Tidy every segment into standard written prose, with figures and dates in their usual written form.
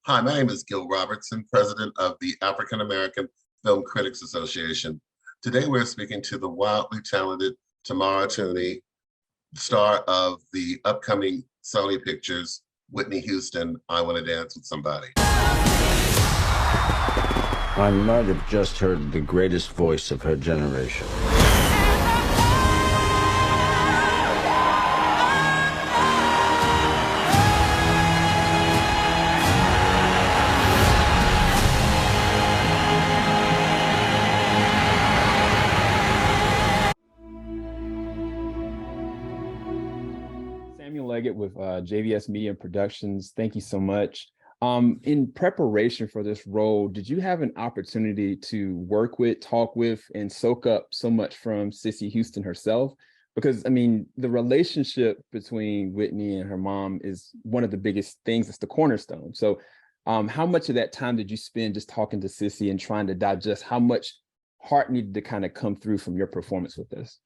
Hi, my name is Gil Robertson, president of the African American Film Critics Association. Today we're speaking to the wildly talented TAMARA TUNIE, star of the upcoming Sony Pictures Whitney Houston, I Want to Dance with Somebody. I might have just heard the greatest voice of her generation. With JVS Media Productions. Thank you so much. In preparation for this role, did you have an opportunity to work with, talk with, and soak up so much from Cissy Houston herself? Because, I mean, the relationship between Whitney and her mom is one of the biggest things. It's the cornerstone. So how much of that time did you spend just talking to Cissy and trying to digest how much heart needed to kind of come through from your performance with this?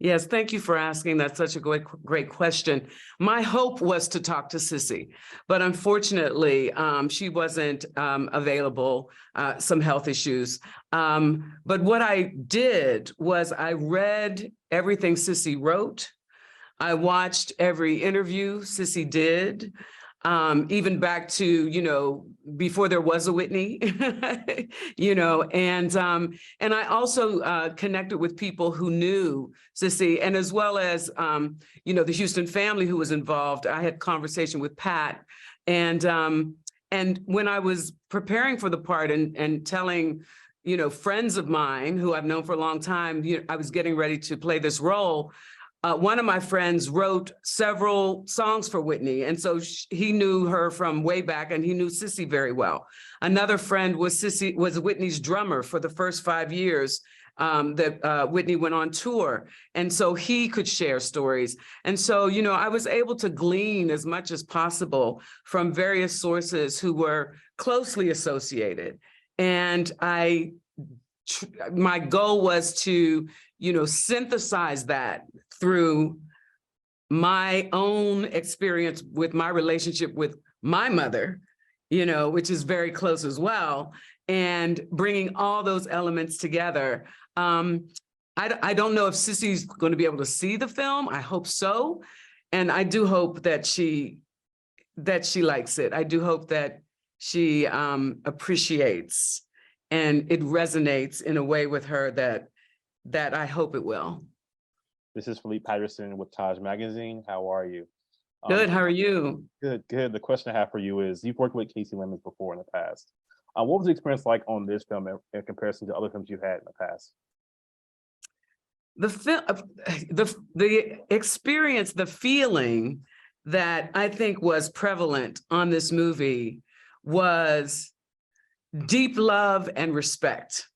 Yes, thank you for asking. That's such a great question. My hope was to talk to Cissy, but unfortunately, she wasn't available, some health issues. But what I did was I read everything Cissy wrote. I watched every interview Cissy did, even back to, before there was a Whitney, and I also connected with people who knew Cissy, and as well as, the Houston family who was involved. I had conversation with Pat, and when I was preparing for the part and telling, friends of mine who I've known for a long time, I was getting ready to play this role. One of my friends wrote several songs for Whitney, and so he knew her from way back, and he knew Cissy very well. Another friend was Whitney's drummer for the first 5 years that Whitney went on tour, and so he could share stories. And so, I was able to glean as much as possible from various sources who were closely associated, and my goal was to, synthesize that through my own experience with my relationship with my mother, which is very close as well, and bringing all those elements together. I don't know if Cissy's going to be able to see the film. I hope so. And I do hope that she likes it. I do hope that she appreciates and it resonates in a way with her that I hope it will. This is Philippe Patterson with Taj Magazine. How are you? Good, how are you? Good. The question I have for you is, you've worked with Casey Lemons before in the past. What was the experience like on this film in comparison to other films you've had in the past? The experience, the feeling that I think was prevalent on this movie was deep love and respect.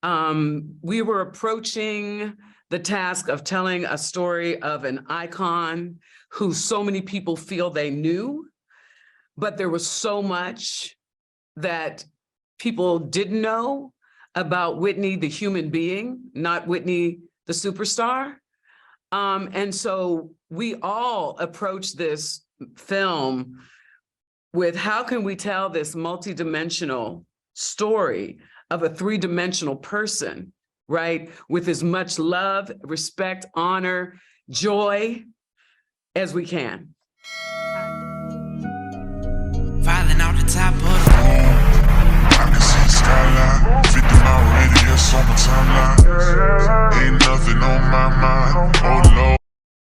We were approaching the task of telling a story of an icon who so many people feel they knew, but there was so much that people didn't know about Whitney, the human being, not Whitney, the superstar. And so we all approached this film with, how can we tell this multidimensional story of a three-dimensional person, right? With as much love, respect, honor, joy as we can. Filing out the top of the moon. I can see the skyline, 50-mile radius on my timeline.